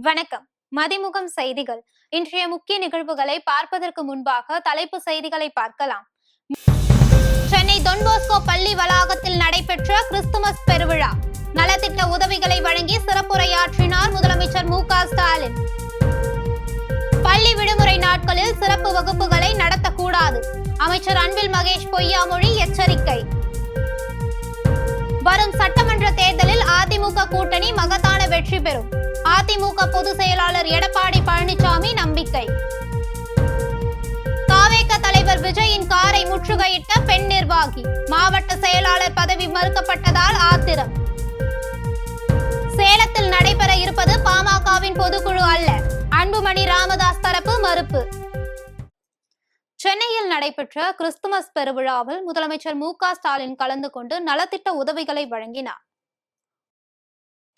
வணக்கம். மதிமுகம் செய்திகள். இன்றைய முக்கிய நிகழ்வுகளை பார்ப்பதற்கு முன்பாக தலைப்பு செய்திகளை பார்க்கலாம். சென்னை தொன்போஸ்கோ பள்ளி வளாகத்தில் நடைபெற்ற கிறிஸ்துமஸ் பெருவிழா. நலத்திட்ட உதவிகளை வழங்கி சிறப்புரையாற்றினார் முதலமைச்சர் மு.க.ஸ்டாலின். பள்ளி விடுமுறை நாட்களில் சிறப்பு வகுப்புகளை நடத்தக்கூடாது. அமைச்சர் அன்பில் மகேஷ் பொய்யாமொழி எச்சரிக்கை. வரும் சட்டமன்ற தேர்தலில் அதிமுக கூட்டணி மகத்தான வெற்றி பெறும். அதிமுக பொதுச் செயலாளர் எடப்பாடி பழனிசாமி நம்பிக்கை. தாவேக தலைவர் விஜயின் காரை முற்றுகையிட்ட பெண் நிர்வாகி. மாவட்ட செயலாளர் பதவி மறுக்கப்பட்டதால் ஆத்திரம். சேலத்தில் நடைபெற இருப்பது பாமகவின் பொதுக்குழு அல்ல. அன்புமணி ராமதாஸ் தரப்பு மறுப்பு. சென்னையில் நடைபெற்ற கிறிஸ்துமஸ் பெருவிழாவில் முதலமைச்சர் மு.க.ஸ்டாலின் கலந்து கொண்டு நலத்திட்ட உதவிகளை வழங்கினார்.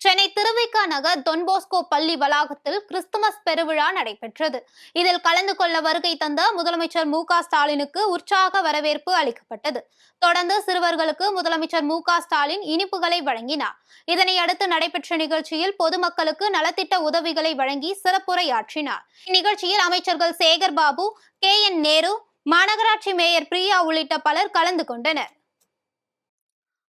சென்னை திருவிக நகர் தொன்போஸ்கோ பள்ளி வளாகத்தில் கிறிஸ்துமஸ் பெருவிழா நடைபெற்றது. இதில் கலந்து கொள்ள வருகை தந்த முதலமைச்சர் மு.க.ஸ்டாலினுக்கு உற்சாக வரவேற்பு அளிக்கப்பட்டது. தொடர்ந்து சிறுவர்களுக்கு முதலமைச்சர் மு.க.ஸ்டாலின் இனிப்புகளை வழங்கினார். இதனை அடுத்து நடைபெற்ற நிகழ்ச்சியில் பொதுமக்களுக்கு நலத்திட்ட உதவிகளை வழங்கி சிறப்புரையாற்றினார். இந்நிகழ்ச்சியில் அமைச்சர்கள் சேகர் பாபு, கே.என். நேரு, மாநகராட்சி மேயர் பிரியா உள்ளிட்ட பலர் கலந்து கொண்டனர்.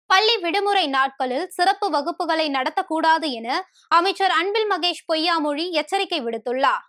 பள்ளி விடுமுறை நாட்களில் சிறப்பு வகுப்புகளை நடத்தக்கூடாது என அமைச்சர் அன்பில் மகேஷ் பொய்யாமொழி எச்சரிக்கை விடுத்துள்ளார்.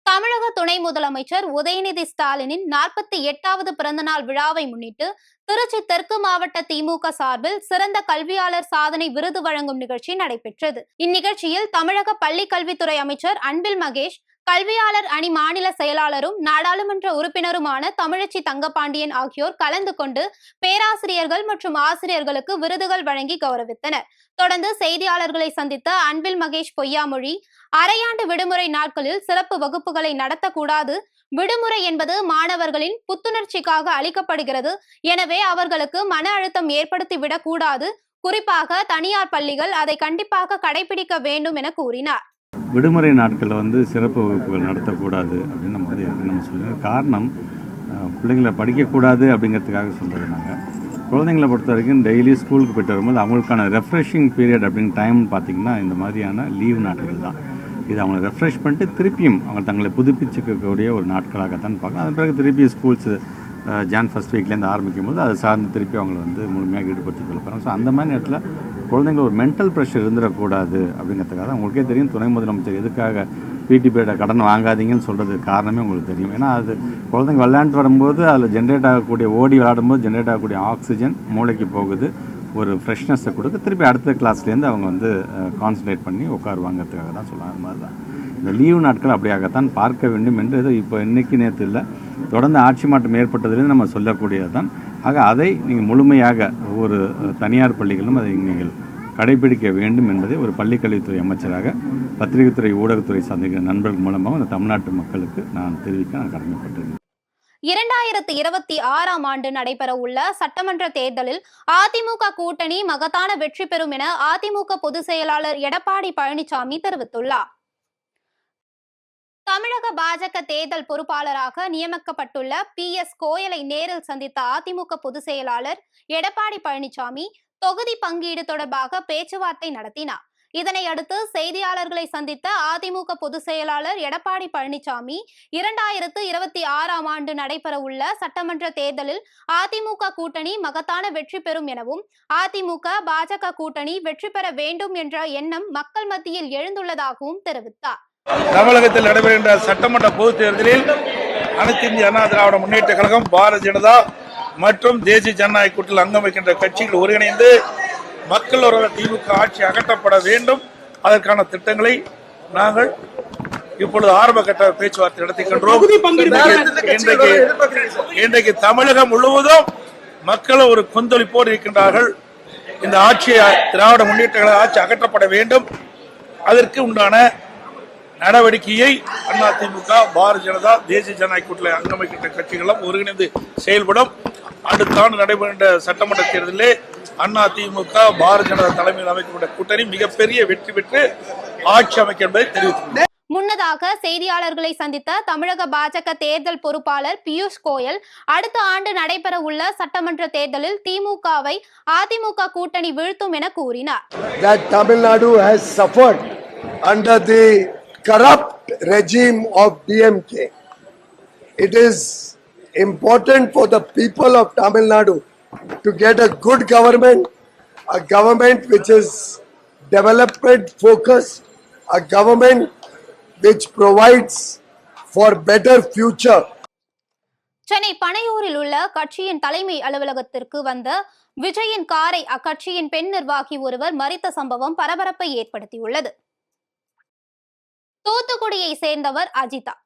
தமிழக துணை முதலமைச்சர் உதயநிதி ஸ்டாலினின் 48வது பிறந்தநாள் விழாவை முன்னிட்டு திருச்சி தெற்கு மாவட்ட திமுக சார்பில் சிறந்த கல்வியாளர் சாதனை விருது வழங்கும் நிகழ்ச்சி நடைபெற்றது. இந்நிகழ்ச்சியில் தமிழக பள்ளி கல்வித்துறை அமைச்சர் அன்பில் மகேஷ், கல்வியாளர் அணி மாநில செயலாளரும் நாடாளுமன்ற உறுப்பினருமான தமிழச்சி தங்கபாண்டியன் ஆகியோர் கலந்து கொண்டு பேராசிரியர்கள் மற்றும் ஆசிரியர்களுக்கு விருதுகள் வழங்கி கௌரவித்தனர். தொடர்ந்து செய்தியாளர்களை சந்தித்த அன்பில் மகேஷ் பொய்யாமொழி, அரையாண்டு விடுமுறை நாட்களில் சிறப்பு வகுப்புகளை நடத்தக்கூடாது. விடுமுறை என்பது மாணவர்களின் புத்துணர்ச்சிக்காக அளிக்கப்படுகிறது. எனவே அவர்களுக்கு மன அழுத்தம் ஏற்படுத்திவிடக் கூடாது. குறிப்பாக தனியார் பள்ளிகள் அதை கண்டிப்பாக கடைபிடிக்க வேண்டும் என கூறினார். விடுமுறை நாட்களில் சிறப்பு வகுப்புகள் நடத்தக்கூடாது அப்படின்னு நம்ம சொல்லுவோம். காரணம், பிள்ளைங்களை படிக்கக்கூடாது அப்படிங்கிறதுக்காக சொல்கிறது. நாங்கள் குழந்தைங்களை பொறுத்த வரைக்கும் டெய்லி ஸ்கூலுக்கு போய்ட்டு வரும்போது அவங்களுக்கான ரெஃப்ரெஷிங் பீரியட் அப்படின்னு டைம் பார்த்திங்கன்னா இந்த மாதிரியான லீவ் நாட்கள் தான். இது அவங்களை ரெஃப்ரெஷ் பண்ணிட்டு திருப்பியும் அவங்க தங்களை புதுப்பிச்சுக்கக்கூடிய ஒரு நாட்களாகத்தான் பார்க்கலாம். அதன் பிறகு திருப்பி ஸ்கூல்ஸு ஜான் ஃபஸ்ட் வீக்லேருந்து ஆரம்பிக்கும் போது அதை சார்ந்து திருப்பி அவங்களை முழுமையாக ஈடுபடுத்தி கொள்ளப்படுறாங்க. ஸோ அந்த மாதிரி நேரத்தில் குழந்தைங்க ஒரு மென்டல் ப்ரெஷர் இருந்துடக்கூடாது அப்படிங்கிறதுக்காக உங்களுக்கே தெரியும், துணை முதலமைச்சர் எதுக்காக பிடி பீரியடை கடன் வாங்காதீங்கன்னு சொல்கிறதுக்கு காரணமே உங்களுக்கு தெரியும். ஏன்னா அது குழந்தைங்க விளையாண்டு வரும்போது அதில் ஜென்ரேட் ஆகக்கூடிய ஓடி விளையாடும்போது ஜென்ரேட் ஆகக்கூடிய ஆக்சிஜன் மூளைக்கு போகுது, ஒரு ஃப்ரெஷ்னஸை கொடுக்க திருப்பி அடுத்த கிளாஸ்லேருந்து அவங்க கான்சன்ட்ரேட் பண்ணி உட்காருவாங்கிறதுக்காக தான் சொல்லுவாங்க. அது மாதிரி தான் இந்த லீவு நாட்கள் அப்படியாகத்தான் பார்க்க வேண்டும் என்று இப்போ இன்றைக்கி நேற்று இல்லை, தொடர்ந்து ஆட்சி மாற்றம் ஏற்பட்டதுலேருந்து நம்ம சொல்லக்கூடியது தான். ஆக அதை நீங்கள் முழுமையாக ஒவ்வொரு தனியார் பள்ளிகளும் அதை நீங்கள் கடைபிடிக்க வேண்டும் என்பதை ஒரு பள்ளிக்கல்வித்துறை அமைச்சராக பத்திரிகைத்துறை ஊடகத்துறை சார்ந்த நண்பர்கள் மூலமாக அந்த தமிழ்நாட்டு மக்களுக்கு நான் தெரிவிக்க நான் கடமைப்பட்டிருக்கேன். 2026ஆம் ஆண்டு நடைபெற உள்ள சட்டமன்ற தேர்தலில் அதிமுக கூட்டணி மகத்தான வெற்றி பெறும் என அதிமுக பொதுச் செயலாளர் எடப்பாடி பழனிசாமி தெரிவித்துள்ளார். தமிழக பாஜக தேர்தல் பொறுப்பாளராக நியமிக்கப்பட்டுள்ள PS கோயலை நேரில் சந்தித்த அதிமுக பொதுச் செயலாளர் எடப்பாடி பழனிசாமி தொகுதி பங்கீடு தொடர்பாக பேச்சுவார்த்தை நடத்தினார். இதனையடுத்து செய்தியாளர்களை சந்தித்த அதிமுக பொதுச் செயலாளர் எடப்பாடி பழனிசாமி 2026ஆம் ஆண்டு நடைபெற உள்ள சட்டமன்ற தேர்தலில் அதிமுக கூட்டணி மகத்தான வெற்றி பெறும் எனவும் அதிமுக பாஜக கூட்டணி வெற்றி பெற வேண்டும் என்ற எண்ணம் மக்கள் மத்தியில் எழுந்துள்ளதாகவும் தெரிவித்தார். தமிழகத்தில் நடைபெறுகின்ற சட்டமன்ற பொதுத் தேர்தலில் அனைத்து இந்திய அண்ணா திராவிட முன்னேற்ற கழகம், பாரதிய ஜனதா மற்றும் தேசிய ஜனநாயக கூட்டணியில் அங்கம் வைக்கின்ற கட்சிகள் ஒருங்கிணைந்து மக்கள் திமுக ஆட்சி அகற்றப்பட வேண்டும். அதற்கான திட்டங்களை நாங்கள் இப்பொழுது ஆரம்ப கட்ட பேச்சுவார்த்தை நடத்துகின்றோம். இன்றைக்கு தமிழகம் முழுவதும் மக்கள் ஒரு கொந்தளிப்போடு இருக்கின்றார்கள். இந்த ஆட்சியை திராவிட முன்னேற்ற கழக ஆட்சி அகற்றப்பட வேண்டும். அதற்கு உண்டான நடவடிக்கையை அதிமுக, பாரதிய ஜனதா, தேசிய ஜனநாயக கூட்டணியில் அங்கம் வைக்கின்ற கட்சிகளும் ஒருங்கிணைந்து செயல்படும். அடுத்த ஆண்டு நடைபெறுகின்ற சட்டமன்ற தேர்தலில் அதிமுக, பாரதிய ஜனதா தலைமையில் அமைக்கப்பட்ட கூட்டணி மிகப்பெரிய வெற்றி பெற்று ஆட்சி அமைக்க என்பதை தெரிவித்துள்ளது. முன்னதாக செய்தியாளர்களை சந்தித்த தமிழக பாஜக தேர்தல் பொறுப்பாளர் பியூஷ் கோயல் அடுத்த ஆண்டு நடைபெற உள்ள சட்டமன்ற தேர்தலில் திமுகவை அதிமுக கூட்டணி வீழ்த்தும் என கூறினார். under the corrupt regime of DMK. It is important for the people of Tamil Nadu to get a good government, a government which is development focused, a government which provides for better future. Chennai பனையூரில் உள்ள கட்சியின் தலைமை அலுவலகத்திற்கு வந்த விஜயின் காரை அக்கட்சியின் பெண் நிர்வாகி ஒருவர் மறித்த சம்பவம் பரபரப்பை ஏற்படுத்தியுள்ளது. தூத்துக்குடியை சேர்ந்தவர் அஜிதா.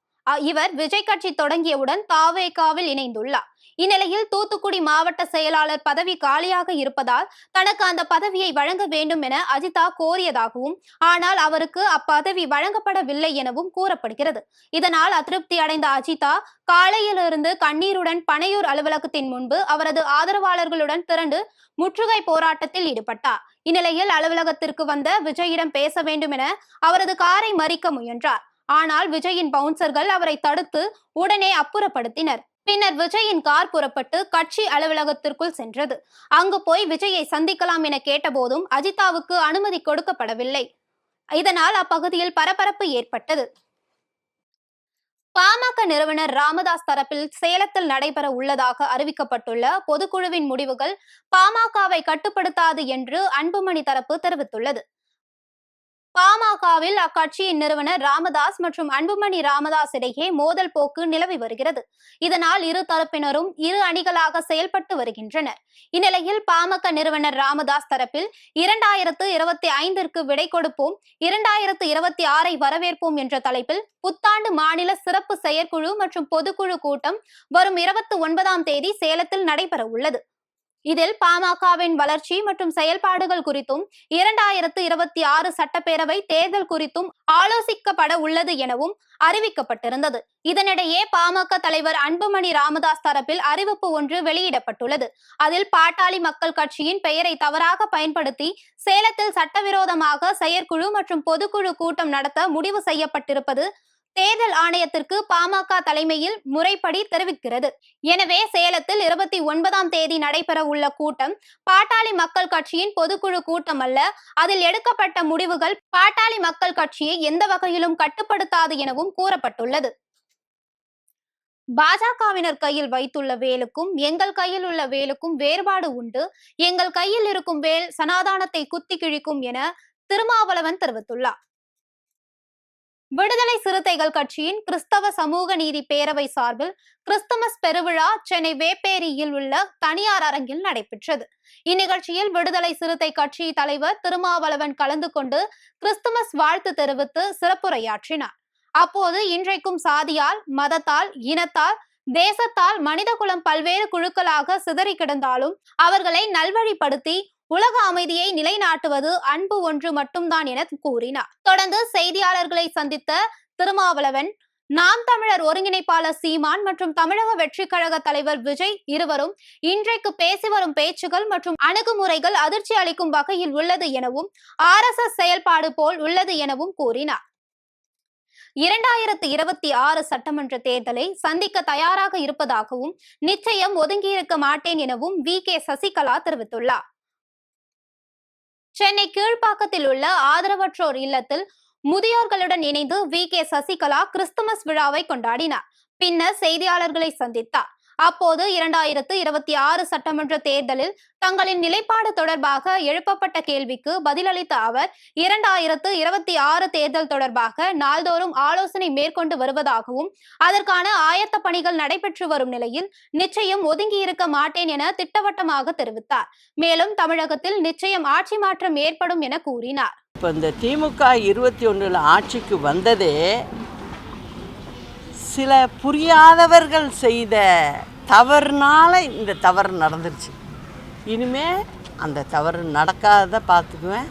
இவர் விஜய் கட்சி தொடங்கியவுடன் தாவேகாவில் இணைந்துள்ளார். இந்நிலையில் தூத்துக்குடி மாவட்ட செயலாளர் பதவி காலியாக இருப்பதால் தனக்கு அந்த பதவியை வழங்க வேண்டும் என அஜிதா கோரியதாகவும், ஆனால் அவருக்கு அப்பதவி வழங்கப்படவில்லை எனவும் கூறப்படுகிறது. இதனால் அதிருப்தி அடைந்த அஜிதா காலையிலிருந்து கண்ணீருடன் பனையூர் அலுவலகத்தின் முன்பு அவரது ஆதரவாளர்களுடன் திரண்டு முற்றுகை போராட்டத்தில் ஈடுபட்டார். இந்நிலையில் அலுவலகத்திற்கு வந்த விஜயிடம் பேச வேண்டும் என அவரது காரை மறிக்க முயன்றார். ஆனால் விஜயின் பவுன்சர்கள் அவரை தடுத்து உடனே அப்புறப்படுத்தினர். பின்னர் விஜயின் கார் புறப்பட்டு கட்சி அலுவலகத்திற்குள் சென்றது. அங்கு போய் விஜயை சந்திக்கலாம் என கேட்டபோதும் அஜிதாவுக்கு அனுமதி கொடுக்கப்படவில்லை. இதனால் அப்பகுதியில் பரபரப்பு ஏற்பட்டது. பாமக நிறுவனர் ராமதாஸ் தரப்பில் சேலத்தில் நடைபெற உள்ளதாக அறிவிக்கப்பட்டுள்ள பொதுக்குழுவின் முடிவுகள் பாமகவை கட்டுப்படுத்தாது என்று அன்புமணி தரப்பு தெரிவித்துள்ளது. பாமகவில் அக்கட்சியின் நிறுவனர் ராமதாஸ் மற்றும் அன்புமணி ராமதாஸ் இடையே மோதல் போக்கு நிலவி வருகிறது. இதனால் இரு தரப்பினரும் இரு அணிகளாக செயல்பட்டு வருகின்றனர். இந்நிலையில் பாமக நிறுவனர் ராமதாஸ் தரப்பில் 2025 விடை கொடுப்போம், 2026 வரவேற்போம் என்ற தலைப்பில் புத்தாண்டு மாநில சிறப்பு செயற்குழு மற்றும் பொதுக்குழு கூட்டம் வரும் 29ஆம் தேதி சேலத்தில் நடைபெற உள்ளது. இதில் பாமகவின் வளர்ச்சி மற்றும் செயல்பாடுகள் குறித்தும் 2026 சட்டப்பேரவை தேர்தல் குறித்தும் ஆலோசிக்கப்பட உள்ளது எனவும் அறிவிக்கப்பட்டிருந்தது. இதனிடையே பாமக தலைவர் அன்புமணி ராமதாஸ் தரப்பில் அறிவிப்பு ஒன்று வெளியிடப்பட்டுள்ளது. அதில் பாட்டாளி மக்கள் கட்சியின் பெயரை தவறாக பயன்படுத்தி சேலத்தில் சட்டவிரோதமாக செயற்குழு மற்றும் பொதுக்குழு கூட்டம் நடத்த முடிவு செய்யப்பட்டிருப்பது தேர்தல் ஆணையத்திற்கு பாமக தலைமையில் முறைப்படி தெரிவிக்கிறது. எனவே சேலத்தில் 29ஆம் தேதி நடைபெற உள்ள கூட்டம் பாட்டாளி மக்கள் கட்சியின் பொதுக்குழு கூட்டம் அல்ல. அதில் எடுக்கப்பட்ட முடிவுகள் பாட்டாளி மக்கள் கட்சியை எந்த வகையிலும் கட்டுப்படுத்தாது எனவும் கூறப்பட்டுள்ளது. பாஜகவினர் கையில் வைத்துள்ள வேலுக்கும் எங்கள் கையில் உள்ள வேலுக்கும் வேறுபாடு உண்டு. எங்கள் கையில் இருக்கும் வேல் சனாதானத்தை குத்தி கிழிக்கும் என திருமாவளவன் தெரிவித்துள்ளார். விடுதலை சிறுத்தைகள் கட்சியின் கிறிஸ்தவ சமூக நீதி பேரவை சார்பில் கிறிஸ்துமஸ் பெருவிழா சென்னை வேப்பேரியில் உள்ள தனியார் அரங்கில் நடைபெற்றது. இந்நிகழ்ச்சியில் விடுதலை சிறுத்தை கட்சி தலைவர் திருமாவளவன் கலந்து கொண்டு கிறிஸ்துமஸ் வாழ்த்து தெரிவித்து சிறப்புரையாற்றினார். அப்போது இன்றைக்கும் சாதியால், மதத்தால், இனத்தால், தேசத்தால் மனிதகுலம் பல்வேறு குழுக்களாக சிதறி கிடந்தாலும் அவர்களை நல்வழிப்படுத்தி உலக அமைதியை நிலைநாட்டுவது அன்பு ஒன்று மட்டும்தான் என கூறினார். தொடர்ந்து செய்தியாளர்களை சந்தித்த திருமாவளவன், நாம் தமிழர் ஒருங்கிணைப்பாளர் சீமான் மற்றும் தமிழக வெற்றி கழக தலைவர் விஜய் இருவரும் இன்றைக்கு பேசி வரும் பேச்சுகள் மற்றும் அணுகுமுறைகள் அதிர்ச்சி அளிக்கும் வகையில் உள்ளது எனவும் RSS செயல்பாடு போல் உள்ளது எனவும் கூறினார். 2026 சட்டமன்ற தேர்தலை சந்திக்க தயாராக இருப்பதாகவும் நிச்சயம் ஒதுங்கியிருக்க மாட்டேன் எனவும் VK சசிகலா தெரிவித்துள்ளார். சென்னை கீழ்ப்பாக்கத்தில் உள்ள ஆதரவற்றோர் இல்லத்தில் முதியோர்களுடன் இணைந்து VK சசிகலா கிறிஸ்துமஸ் விழாவை கொண்டாடினார். பின்னர் செய்தியாளர்களை சந்தித்தார். அப்போது 2026 சட்டமன்ற தேர்தலில் தங்களின் நிலைப்பாடு தொடர்பாக எழுப்பப்பட்ட கேள்விக்கு பதிலளித்த அவர் 2026 தேர்தல் தொடர்பாக நாள்தோறும் ஆலோசனை மேற்கொண்டு வருவதாகவும் அதற்கான ஆயத்த பணிகள் நடைபெற்று வரும் நிலையில் நிச்சயம் ஒதுங்கி இருக்க மாட்டேன் என திட்டவட்டமாக தெரிவித்தார். மேலும் தமிழகத்தில் நிச்சயம் ஆட்சி மாற்றம் ஏற்படும் என கூறினார். இப்போ இந்த திமுக 21 ஆட்சிக்கு வந்ததே சில புரியாதவர்கள் செய்த தவறுனால இந்த தவறு நடந்துருச்சு. இனிமே அந்த தவறு நடக்காத பார்த்துக்குவேன்.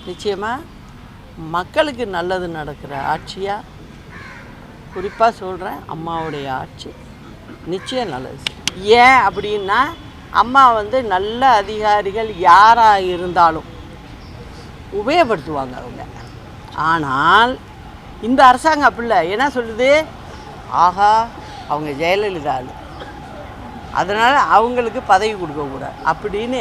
நிச்சயமாக மக்களுக்கு நல்லது நடக்கிற ஆட்சியாக குறிப்பாக சொல்கிறேன், அம்மாவுடைய ஆட்சி நிச்சயம் நல்லது. ஏன் அப்படின்னா அம்மா நல்ல அதிகாரிகள் யாராக இருந்தாலும் உபயோகப்படுத்துவாங்க அவங்க. ஆனால் இந்த அரசாங்கம் அப்படி இல்லை. என்ன சொல்லுது, ஆஹா அவங்க ஜெயலலிதா, அதனால் அவங்களுக்கு பதவி கொடுக்கக்கூடாது அப்படின்னு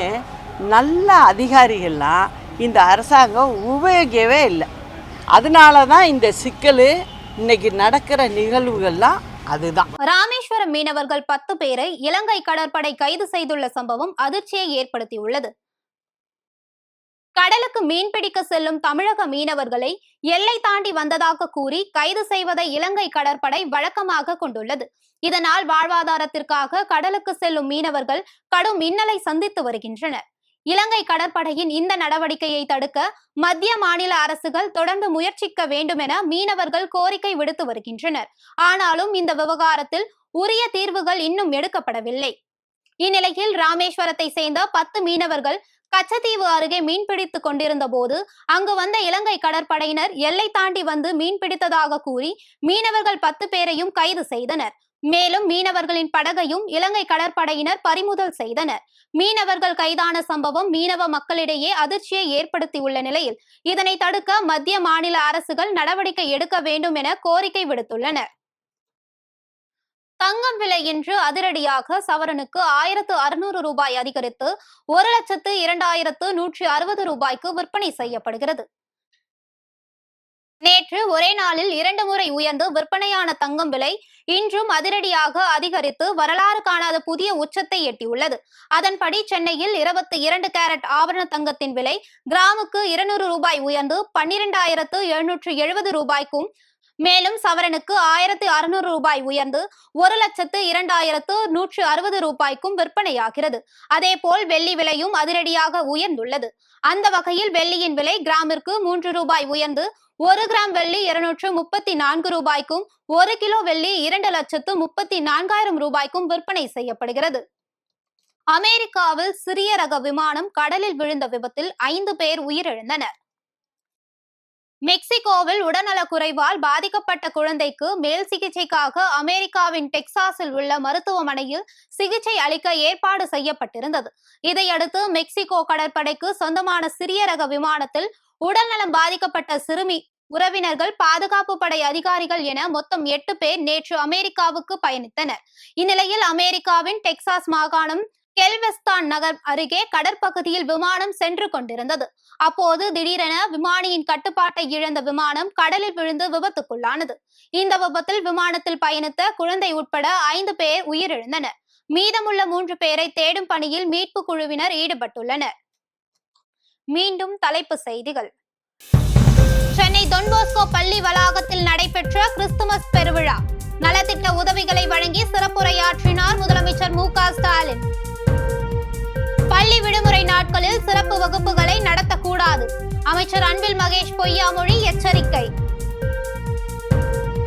நல்ல அதிகாரிகள்லாம் இந்த அரசாங்கம் உபயோகிக்கவே இல்லை. அதனால தான் இந்த சிக்கல் இன்னைக்கு நடக்கிற நிகழ்வுகள்லாம் அதுதான். ராமேஸ்வரம் மீனவர்கள் 10 பேரை இலங்கை கடற்படை கைது செய்துள்ள சம்பவம் அதிர்ச்சியை ஏற்படுத்தியுள்ளது. கடலுக்கு மீன்பிடிக்க செல்லும் தமிழக மீனவர்களை எல்லை தாண்டி வந்ததாக கூறி கைது செய்வதை இலங்கை கடற்படை வழக்கமாக கொண்டுள்ளது. இதனால் வாழ்வாதாரத்திற்காக கடலுக்கு செல்லும் மீனவர்கள் கடும் இன்னலை சந்தித்து வருகின்றனர். இலங்கை கடற்படையின் இந்த நடவடிக்கையை தடுக்க மத்திய மாநில அரசுகள் தொடர்ந்து முயற்சிக்க வேண்டும் என மீனவர்கள் கோரிக்கை விடுத்து வருகின்றனர். ஆனாலும் இந்த விவகாரத்தில் உரிய தீர்வுகள் இன்னும் எடுக்கப்படவில்லை. இந்நிலையில் ராமேஸ்வரத்தை சேர்ந்த 10 மீனவர்கள் கச்சத்தீவு அருகே மீன்பிடித்துக் கொண்டிருந்த போது அங்கு வந்த இலங்கை கடற்படையினர் எல்லை தாண்டி வந்து மீன்பிடித்ததாக கூறி மீனவர்கள் 10 பேரையும் கைது செய்தனர். மேலும் மீனவர்களின் படகையும் இலங்கை கடற்படையினர் பறிமுதல் செய்தனர். மீனவர்கள் கைதான சம்பவம் மீனவ மக்களிடையே அதிர்ச்சியை ஏற்படுத்தியுள்ள நிலையில் இதனை தடுக்க மத்திய மாநில அரசுகள் நடவடிக்கை எடுக்க வேண்டும் என கோரிக்கை விடுத்துள்ளனர். தங்கம் விலை இன்று அதிரடியாக சவரனுக்கு 1600 ரூபாய் அதிகரித்து 1,02,160 ரூபாய்க்கு விற்பனை செய்யப்படுகிறது. நேற்று ஒரே நாளில் 2 முறை உயர்ந்து விற்பனையான தங்கம் விலை இன்றும் அதிரடியாக அதிகரித்து வரலாறு காணாத புதிய உச்சத்தை எட்டியுள்ளது. அதன்படி சென்னையில் 22 கேரட் ஆபரண தங்கத்தின் விலை கிராமுக்கு 200 ரூபாய் உயர்ந்து 12,770 ரூபாய்க்கும், மேலும் சவரனுக்கு 1,600 ரூபாய் உயர்ந்து 1,02,160 ரூபாய்க்கும் விற்பனையாகிறது. அதேபோல் வெள்ளி விலையும் அதிரடியாக உயர்ந்துள்ளது. அந்த வகையில் வெள்ளியின் விலை கிராமிற்கு 3 ரூபாய் உயர்ந்து 1 கிராம் வெள்ளி 234 ரூபாய்க்கும், 1 கிலோ வெள்ளி 2,34,000 ரூபாய்க்கும் விற்பனை செய்யப்படுகிறது. அமெரிக்காவில் சிறிய ரக விமானம் கடலில் விழுந்த விபத்தில் 5 பேர் உயிரிழந்தனர். மெக்சிகோவில் உடல்நலக் குறைவால் பாதிக்கப்பட்ட குழந்தைக்கு மேல் சிகிச்சைக்காக அமெரிக்காவின் டெக்சாஸில் உள்ள மருத்துவமனையில் சிகிச்சை அளிக்க ஏற்பாடு செய்யப்பட்டிருந்தது. இதையடுத்து மெக்சிகோ கடற்படைக்கு சொந்தமான சிறிய ரக விமானத்தில் உடல்நலம் பாதிக்கப்பட்ட சிறுமி உறவினர்கள், பாதுகாப்பு படை அதிகாரிகள் என மொத்தம் 8 பேர் நேற்று அமெரிக்காவுக்கு பயணித்தனர். இந்நிலையில் அமெரிக்காவின் டெக்சாஸ் மாகாணம் கெல்வெஸ்தான் நகர் அருகே கடற்பகுதியில் விமானம் சென்று கொண்டிருந்தது. அப்போது திடீரென விமானியின் கட்டுப்பாட்டை இழந்த விமானம் கடலில் விழுந்து விபத்துக்குள்ளானது. இந்த விபத்தில் விமானத்தில் பயணித்த குழந்தை உட்பட 5 பேர் உயிரிழந்தனர். மீதமுள்ள 3 பேரை தேடும் பணியில் மீட்பு குழுவினர் ஈடுபட்டுள்ளனர். மீண்டும் தலைப்புச் செய்திகள். சென்னை தொன்போஸ்கோ பள்ளி வளாகத்தில் நடைபெற்ற கிறிஸ்துமஸ் பெருவிழா. நலத்திட்ட உதவிகளை வழங்கி சிறப்புரையாற்றினார் முதலமைச்சர் மு.க. ஸ்டாலின். பள்ளி விடுமுறை நாட்களில் சிறப்பு வகுப்புகளை நடத்தக்கூடாது. அமைச்சர் அன்பில் மகேஷ் பொய்யாமொழி எச்சரிக்கை.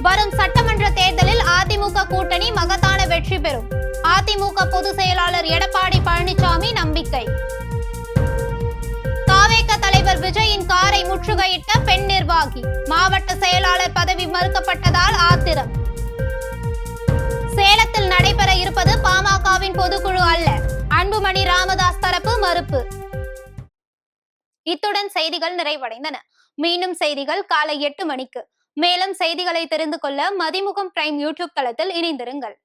வரும் சட்டமன்ற தேர்தலில் அதிமுக கூட்டணி மகத்தான வெற்றி பெறும். அதிமுக பொதுச் செயலாளர் எடப்பாடி பழனிசாமி நம்பிக்கை. தாவேக தலைவர் விஜயின் காரை முற்றுகையிட்ட பெண் நிர்வாகி. மாவட்ட செயலாளர் பதவி மறுக்கப்பட்டதால் ஆத்திரம். சேலத்தில் நடைபெற இருப்பது பாமகவின் பொதுக்குழு அல்ல. அன்புமணி ராமதாஸ் தரப்பு மறுப்பு. இத்துடன் செய்திகள் நிறைவடைந்தன. மீண்டும் செய்திகள் காலை 8 மணிக்கு. மேலும் செய்திகளை தெரிந்து கொள்ள மதிமுகம் பிரைம் யூடியூப் தளத்தில் இணைந்திருங்கள்.